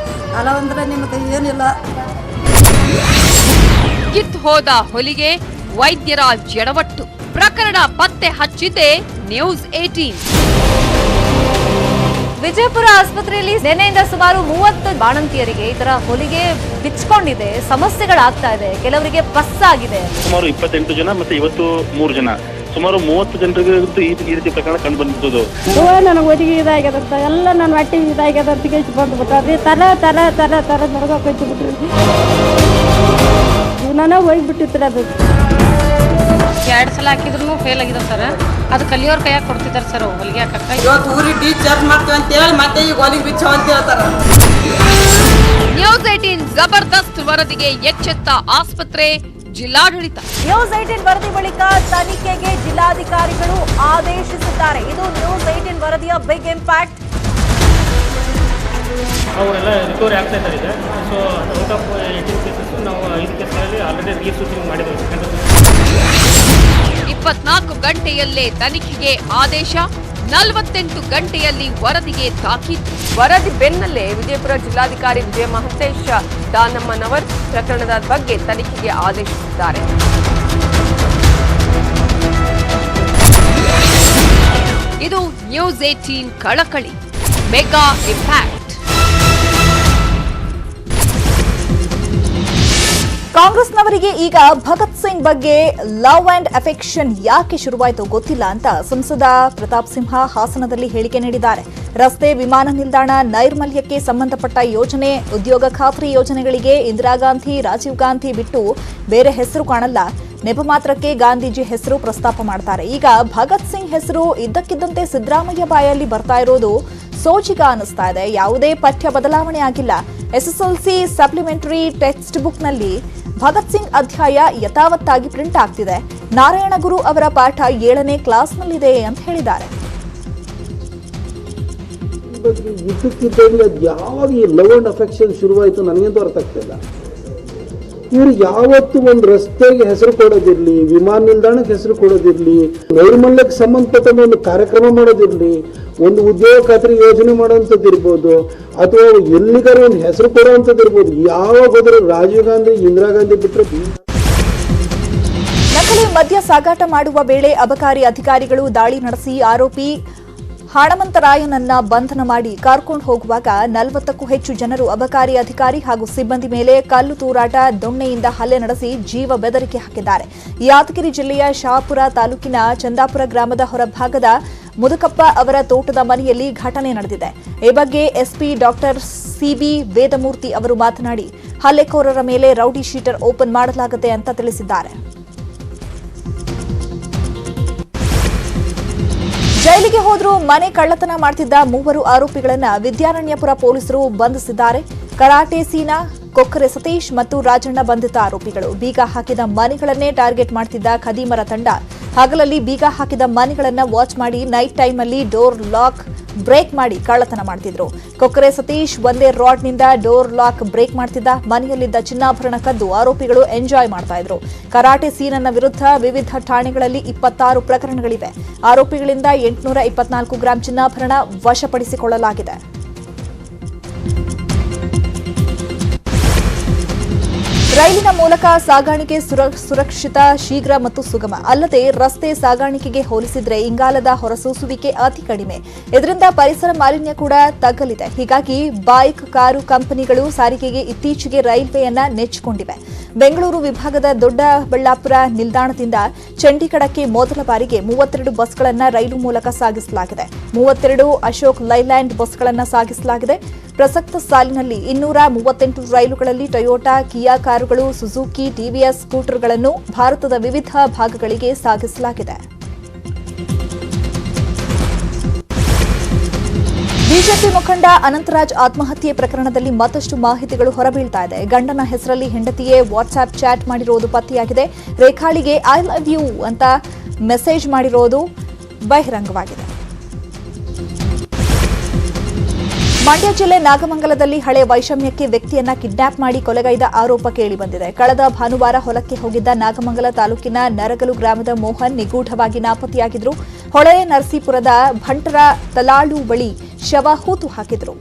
ಅಲವಂದ್ರೆ ನಿಮ್ಮದು ಏನಿಲ್ಲ. ಕಿತ್ತು ಹೋದ ಹೊಲಿಗೆ, ವೈದ್ಯರ ಜಡವಟ್ಟು. ಪ್ರಕರಣ ಪತ್ತೆ ಹಚ್ಚಿದೆ ನ್ಯೂಸ್ 18. ವಿಜಯಪುರ ಆಸ್ಪತ್ರೆಯಲ್ಲಿ ನಿನ್ನೆಯಿಂದ ಸುಮಾರು 30 ಬಾಣಂತಿಯರಿಗೆ ಈ ತರ ಹೊಲಿಗೆ ಬಿಚ್ಕೊಂಡಿದೆ, ಸಮಸ್ಯೆಗಳಾಗ್ತಾ ಇದೆ, ಕೆಲವರಿಗೆ ಪಸ್ ಆಗಿದೆ. ಸುಮಾರು 28 ಜನ ಮತ್ತೆ ಇವತ್ತು 3 ಜನ, ಸುಮಾರು 30 ಜನರಿಗೆ ಈ ರೀತಿ ಪ್ರಕರಣ ಕಂಡು ಬಂದಿದ್ದು. ನನಗೆ ಒದಿಗೆ ಇದಾಗ್ಯದಂತ ಎಲ್ಲ ನನ್ನ ಹೊಟ್ಟೆಗೆ ಇದಾಗ್ಯದ ಅಂತ ಬಂದ್ಬಿಟ್ರಿ, ತರ ನಡ್ಗೋಕ್ ಹಚ್ಚಿಬಿಟ್ರಿ, ಜೀವನ ಹೋಗ್ಬಿಟ್ಟಿತ್ತು. ಅದು 2 ಸಲ ಹಾಕಿದ್ರು ಫೇಲ್ ಆಗಿದೆ ಸರ್. ಅದು ಕಲಿಯೋರ್ ಕೈಯಾಗ ಕೊಡ್ತಿದ್ದಾರೆ ಸರ್ ಹೊಲಿಗೆ ಹಾಕಕ್ಕ. ಇವತ್ತು ಊರಿಗೆ ಡಿಸ್ಚಾರ್ಜ್ ಮಾಡ್ತೀವಿ ಅಂತ ಹೇಳಿ ಮತ್ತೆ ಈಗ ಹೊಲಿಗೆ ಬಿಚ್ಚ ಅಂತ ಹೇಳ್ತಾರ. ನ್ಯೂಸ್ 18 ಜಬರ್ದಸ್ತ್ ವರದಿಗೆ ಎಚ್ಚೆತ್ತ ಆಸ್ಪತ್ರೆ, ಜಿಲ್ಲಾಡಳಿತ. ನ್ಯೂಸ್ 18 ವರದಿ ಬಳಿಕ ತನಿಖೆಗೆ ಜಿಲ್ಲಾಧಿಕಾರಿಗಳು ಆದೇಶಿಸಿದ್ದಾರೆ. ಇದು ನ್ಯೂಸ್ 18 ವರದಿಯ ಬಿಗ್ ಇಂಪ್ಯಾಕ್ಟ್. ಅವರೆಲ್ಲ ರಿಕವರಿ ಆಗ್ತಾ ಇದ್ದಾರೆ ಈಗ. ಸೊ ಔಟ್ ಆಫ್ 18 ಕೇಸಸ್ ನಾವು 5 ಕೇಸ್ಗಳಲ್ಲಿ ಆಲ್ರೆಡಿ ರೀಶೂಟಿಂಗ್ ಮಾಡಿದ್ದೇವೆ. 24 ಗಂಟೆಯಲ್ಲೇ ತನಿಖೆಗೆ ಆದೇಶ, 48 ಗಂಟೆಯಲ್ಲಿ ವರದಿಗೆ ತಾಕೀತು. ವರದಿ ಬೆನ್ನಲ್ಲೇ ವಿಜಯಪುರ ಜಿಲ್ಲಾಧಿಕಾರಿ ವಿಜಯ ಮಹಂತೇಶ್ ದಾನಮ್ಮನವರ್ ಪ್ರಕರಣದ ಬಗ್ಗೆ ತನಿಖೆಗೆ ಆದೇಶಿಸಿದ್ದಾರೆ. ಇದು ನ್ಯೂಸ್ 18 ಕಳಕಳಿ, ಮೆಗಾ ಇಂಪ್ಯಾಕ್ಟ್. ಕಾಂಗ್ರೆಸ್ನವರಿಗೆ ಈಗ ಭಗತ್ ಸಿಂಗ್ ಬಗ್ಗೆ ಲವ್ ಅಂಡ್ ಅಫೆಕ್ಷನ್ ಯಾಕೆ ಶುರುವಾಯಿತು ಗೊತ್ತಿಲ್ಲ ಅಂತ ಸಂಸದ ಪ್ರತಾಪ್ ಸಿಂಹ ಹಾಸನದಲ್ಲಿ ಹೇಳಿಕೆ ನೀಡಿದ್ದಾರೆ. ರಸ್ತೆ, ವಿಮಾನ ನಿಲ್ದಾಣ, ನೈರ್ಮಲ್ಯಕ್ಕೆ ಸಂಬಂಧಪಟ್ಟ ಯೋಜನೆ, ಉದ್ಯೋಗ ಖಾತ್ರಿ ಯೋಜನೆಗಳಿಗೆ ಇಂದಿರಾ ಗಾಂಧಿ, ರಾಜೀವ್ ಗಾಂಧಿ ಬಿಟ್ಟು ಬೇರೆ ಹೆಸರು ಕಾಣಲ್ಲ. ನೆಪ ಮಾತ್ರಕ್ಕೆ ಗಾಂಧೀಜಿ ಹೆಸರು ಪ್ರಸ್ತಾಪ ಮಾಡ್ತಾರೆ. ಈಗ ಭಗತ್ ಸಿಂಗ್ ಹೆಸರು ಇದ್ದಕ್ಕಿದ್ದಂತೆ ಸಿದ್ದರಾಮಯ್ಯ ಬಾಯಲ್ಲಿ ಬರ್ತಾ ಇರೋದು ಸೋಜಿಗ ಅನ್ನಿಸ್ತಾ ಇದೆ. ಯಾವುದೇ ಪಠ್ಯ ಬದಲಾವಣೆ ಆಗಿಲ್ಲ. ಎಸ್ಎಸ್ಎಲ್ಸಿ ಸಪ್ಲಿಮೆಂಟರಿ ಟೆಕ್ಸ್ಟ್ ಬುಕ್ನಲ್ಲಿ ಭಗತ್ ಸಿಂಗ್ ಅಧ್ಯಾಯ ಯಥಾವತ್ತಾಗಿ ಪ್ರಿಂಟ್ ಆಗ್ತಿದೆ. ನಾರಾಯಣಗುರು ಅವರ ಪಾಠ 7ನೇ ಕ್ಲಾಸ್ನಲ್ಲಿದೆ ಅಂತ ಹೇಳಿದ್ದಾರೆ. ಇದಕ್ಕಿದ್ದಂಗೆ ಅದು ಯಾವಾಗ ಈ ಲವ್ ಅಂಡ್ ಅಫೆಕ್ಷನ್ ಶುರುವಾಯಿತು ನನಗಂತೂ ಅರ್ಥ ಆಗ್ತಿಲ್ಲ. ಇವರು ಯಾವತ್ತು ಒಂದು ರಸ್ತೆಗೆ ಹೆಸರು ಕೊಡೋದಿರ್ಲಿ, ವಿಮಾನ ನಿಲ್ದಾಣಕ್ಕೆ ಹೆಸರು ಕೊಡೋದಿರ್ಲಿ, ನೈರ್ಮಲ್ಯಕ್ಕೆ ಸಂಬಂಧಪಟ್ಟ ಒಂದು ಕಾರ್ಯಕ್ರಮ ಮಾಡೋದಿರ್ಲಿ, ಒಂದು ಉದ್ಯೋಗ ಖಾತ್ರಿ ಯೋಜನೆ ಮಾಡೋವಂಥದ್ದು ಇರ್ಬೋದು, ಅಥವಾ ಎಲ್ಲಿಗಾರ ಒಂದು ಹೆಸರು ಕೊಡುವಂಥದ್ದು ಇರ್ಬೋದು, ಯಾವಾಗ ಹೋದ್ರೆ ರಾಜೀವ್ ಗಾಂಧಿ, ಇಂದಿರಾ ಗಾಂಧಿ ಬಿಟ್ಟರೆ. ನಕಲಿ ಮದ್ಯ ಸಾಗಾಟ ಮಾಡುವ ವೇಳೆ ಅಬಕಾರಿ ಅಧಿಕಾರಿಗಳು ದಾಳಿ ನಡೆಸಿ ಆರೋಪಿ ಹಣಮಂತರಾಯನನ್ನ ಬಂಧನ ಮಾಡಿ ಕರ್ಕೊಂಡು ಹೋಗುವಾಗ 40ಕ್ಕೂ ಹೆಚ್ಚು ಜನರು ಅಬಕಾರಿ ಅಧಿಕಾರಿ ಹಾಗೂ ಸಿಬ್ಬಂದಿ ಮೇಲೆ ಕಲ್ಲು ತೂರಾಟ, ದೊಣ್ಣೆಯಿಂದ ಹಲ್ಲೆ ನಡೆಸಿ ಜೀವ ಬೆದರಿಕೆ ಹಾಕಿದ್ದಾರೆ. ಯಾದಗಿರಿ ಜಿಲ್ಲೆಯ ಶಹಾಪುರ ತಾಲೂಕಿನ ಚಂದಾಪುರ ಗ್ರಾಮದ ಹೊರಭಾಗದ ಮುದುಕಪ್ಪ ಅವರ ತೋಟದ ಮನೆಯಲ್ಲಿ ಘಟನೆ ನಡೆದಿದೆ. ಈ ಬಗ್ಗೆ ಎಸ್ಪಿ ಡಾಕ್ಟರ್ ಸಿಬಿ ವೇದಮೂರ್ತಿ ಅವರು ಮಾತನಾಡಿ, ಹಲ್ಲೆಕೋರರ ಮೇಲೆ ರೌಡಿ ಶೀಟರ್ ಓಪನ್ ಮಾಡಲಾಗಿದೆ ಅಂತ ತಿಳಿಸಿದ್ದಾರೆ. ಜೈಲಿಗೆ ಹೋದ್ರೂ ಮನೆ ಕಳ್ಳತನ ಮಾಡ್ತಿದ್ದ 3 ಆರೋಪಿಗಳನ್ನ ವಿದ್ಯಾರಣ್ಯಪುರ ಪೊಲೀಸರು ಬಂಧಿಸಿದ್ದಾರೆ. ಕರಾಟೆ ಸೀನಾ, ಕೊಕ್ಕರೆ ಸತೀಶ್ ಮತ್ತು ರಾಜಣ್ಣ ಬಂಧಿತ ಆರೋಪಿಗಳು. ಬೀಗ ಹಾಕಿದ ಮನೆಗಳನ್ನೇ ಟಾರ್ಗೆಟ್ ಮಾಡ್ತಿದ್ದ ಖದೀಮರ ತಂಡ ಹಗಲಲ್ಲಿ ಬೀಗ ಹಾಕಿದ ಮನೆಗಳನ್ನ ವಾಚ್ ಮಾಡಿ ನೈಟ್ ಟೈಮ್ ಅಲ್ಲಿ ಡೋರ್ ಲಾಕ್ ಬ್ರೇಕ್ ಮಾಡಿ ಕಳ್ಳತನ ಮಾಡ್ತಿದ್ರು. ಕೊಕ್ಕರೆ ಸತೀಶ್ ಒಂದೇ ರಾಡ್ನಿಂದ ಡೋರ್ ಲಾಕ್ ಬ್ರೇಕ್ ಮಾಡ್ತಿದ್ದ. ಮನೆಯಲ್ಲಿದ್ದ ಚಿನ್ನಾಭರಣ ಕದ್ದು ಆರೋಪಿಗಳು ಎಂಜಾಯ್ ಮಾಡ್ತಾ ಇದ್ರು. ಕರಾಟೆ ಸೀನನ್ನ ವಿರುದ್ಧ ವಿವಿಧ ಠಾಣೆಗಳಲ್ಲಿ 26 ಪ್ರಕರಣಗಳಿವೆ. ಆರೋಪಿಗಳಿಂದ 824 ಗ್ರಾಂ ಚಿನ್ನಾಭರಣ ವಶಪಡಿಸಿಕೊಳ್ಳಲಾಗಿದೆ. ರೈಲಿನ ಮೂಲಕ ಸಾಗಾಣಿಕೆ ಸುರಕ್ಷಿತ, ಶೀಘ್ರ ಮತ್ತು ಸುಗಮ. ಅಲ್ಲದೆ ರಸ್ತೆ ಸಾಗಾಣಿಕೆಗೆ ಹೋಲಿಸಿದ್ರೆ ಇಂಗಾಲದ ಹೊರಸೂಸುವಿಕೆ ಅತಿ ಕಡಿಮೆ. ಇದರಿಂದ ಪರಿಸರ ಮಾಲಿನ್ಯ ಕೂಡ ತಗ್ಗಲಿದೆ. ಹೀಗಾಗಿ ಬೈಕ್, ಕಾರು ಕಂಪನಿಗಳು ಸಾರಿಗೆಗೆ ಇತ್ತೀಚೆಗೆ ರೈಲ್ವೆಯನ್ನ ನೆಚ್ಚಿಕೊಂಡಿವೆ. ಬೆಂಗಳೂರು ವಿಭಾಗದ ದೊಡ್ಡಬಳ್ಳಾಪುರ ನಿಲ್ದಾಣದಿಂದ ಚಂಡೀಗಢಕ್ಕೆ ಮೊದಲ ಬಾರಿಗೆ 32 ಬಸ್ಗಳನ್ನು ರೈಲು ಮೂಲಕ ಸಾಗಿಸಲಾಗಿದೆ. 32 ಅಶೋಕ್ ಲೈಲ್ಯಾಂಡ್ ಬಸ್ಗಳನ್ನು ಸಾಗಿಸಲಾಗಿದೆ. ಪ್ರಸಕ್ತ ಸಾಲಿನಲ್ಲಿ 238 ರೈಲುಗಳಲ್ಲಿ ಟೊಯೋಟಾ, ಕಿಯಾ ಕಾರುಗಳು, ಸುಜುಕಿ, ಟಿವಿಎಸ್ ಸ್ಕೂಟರ್ಗಳನ್ನು ಭಾರತದ ವಿವಿಧ ಭಾಗಗಳಿಗೆ ಸಾಗಿಸಲಾಗಿದೆ. ಬಿಜೆಪಿ ಮುಖಂಡ ಅನಂತರಾಜ್ ಆತ್ಮಹತ್ಯೆ ಪ್ರಕರಣದಲ್ಲಿ ಮತ್ತಷ್ಟು ಮಾಹಿತಿಗಳು ಹೊರಬೀಳ್ತಾ ಇದೆ. ಗಂಡನ ಹೆಸರಲ್ಲಿ ಹೆಂಡತಿಯೇ ವಾಟ್ಸ್ಆಪ್ ಚಾಟ್ ಮಾಡಿರುವುದು ಪತ್ತೆಯಾಗಿದೆ. ರೇಖಾಳಿಗೆ ಐ ಲವ್ ಯು ಅಂತ ಮೆಸೇಜ್ ಮಾಡಿರೋದು ಬಹಿರಂಗವಾಗಿದೆ. ಮಂಡ್ಯ ಜಿಲ್ಲೆ ನಾಗಮಂಗಲದಲ್ಲಿ ಹಳೆ ವೈಷಮ್ಯಕ್ಕೆ ವ್ಯಕ್ತಿಯನ್ನ ಕಿಡ್ನಾಪ್ ಮಾಡಿ ಕೊಲೆಗೈದ ಆರೋಪ ಕೇಳಿಬಂದಿದೆ. ಕಳೆದ ಭಾನುವಾರ ಹೊಲಕ್ಕೆ ಹೋಗಿದ್ದ ನಾಗಮಂಗಲ ತಾಲೂಕಿನ ನರಗಲು ಗ್ರಾಮದ ಮೋಹನ್ ನಿಗೂಢವಾಗಿ ನಾಪತ್ತೆಯಾಗಿದ್ರು. ಹೊಳೆ ನರಸೀಪುರದ ಭಂಟರ ತಲಾಳು ಬಳಿ ಶವ ಹೂತು ಹಾಕಿದ್ರು.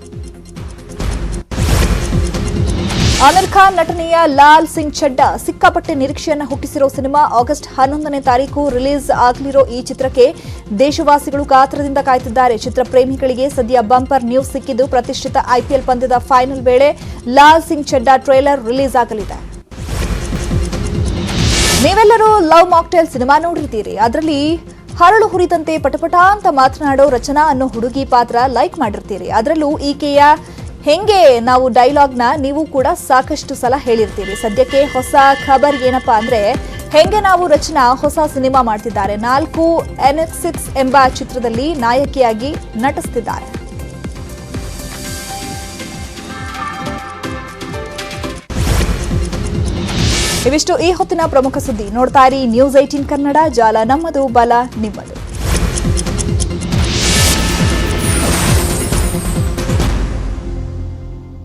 ಆಮಿರ್ ಖಾನ್ ನಟನೆಯ ಲಾಲ್ ಸಿಂಗ್ ಚಡ್ಡಾ ಸಿಕ್ಕಾಪಟ್ಟೆ ನಿರೀಕ್ಷೆಯನ್ನ ಹುಟ್ಟಿಸಿರೋ ಸಿನಿಮಾ. ಆಗಸ್ಟ್ 11ನೇ ತಾರೀಕು ರಿಲೀಸ್ ಆಗಲಿರೋ ಈ ಚಿತ್ರಕ್ಕೆ ದೇಶವಾಸಿಗಳು ಕಾತರದಿಂದ ಕಾಯ್ತಿದ್ದಾರೆ. ಚಿತ್ರ ಪ್ರೇಮಿಗಳಿಗೆ ಸದ್ಯ ಬಂಪರ್ ನ್ಯೂಸ್ ಸಿಕ್ಕಿದ್ದು, ಪ್ರತಿಷ್ಠಿತ IPL ಪಂದ್ಯದ ಫೈನಲ್ ವೇಳೆ ಲಾಲ್ ಸಿಂಗ್ ಚಡ್ಡಾ ಟ್ರೇಲರ್ ರಿಲೀಸ್ ಆಗಲಿದೆ. ನೀವೆಲ್ಲರೂ ಲವ್ ಮಾಕ್ಟೇಲ್ ಸಿನಿಮಾ ನೋಡಿರ್ತೀರಿ. ಅದರಲ್ಲಿ ಹರಳು ಹುರಿದಂತೆ ಪಟಪಟ ಅಂತ ಮಾತನಾಡೋ ರಚನಾ ಅನ್ನೋ ಹುಡುಗಿ ಪಾತ್ರ ಲೈಕ್ ಮಾಡಿರ್ತೀರಿ. ಅದರಲ್ಲೂ ಈಕೆಯ ಹೆಂಗೆ ನಾವು ಡೈಲಾಗ್ನ ನೀವು ಕೂಡ ಸಾಕಷ್ಟು ಸಲ ಹೇಳಿರ್ತೀರಿ. ಸದ್ಯಕ್ಕೆ ಹೊಸ ಖಬರ್ ಏನಪ್ಪಾ ಅಂದ್ರೆ, ಹೆಂಗೆ ನಾವು ರಚನಾ ಹೊಸ ಸಿನಿಮಾ ಮಾಡ್ತಿದ್ದಾರೆ. 4NF6 ಎಂಬ ಚಿತ್ರದಲ್ಲಿ ನಾಯಕಿಯಾಗಿ ನಟಿಸುತ್ತಿದ್ದಾರೆ. ಇವಿಷ್ಟು ಈ ಹೊತ್ತಿನ ಪ್ರಮುಖ ಸುದ್ದಿ. ನೋಡ್ತಾ ಇರಿ ನ್ಯೂಸ್ 18 ಕನ್ನಡ. ಜಾಲ ನಮ್ಮದು, ಬಲ ನಿಮ್ಮದು.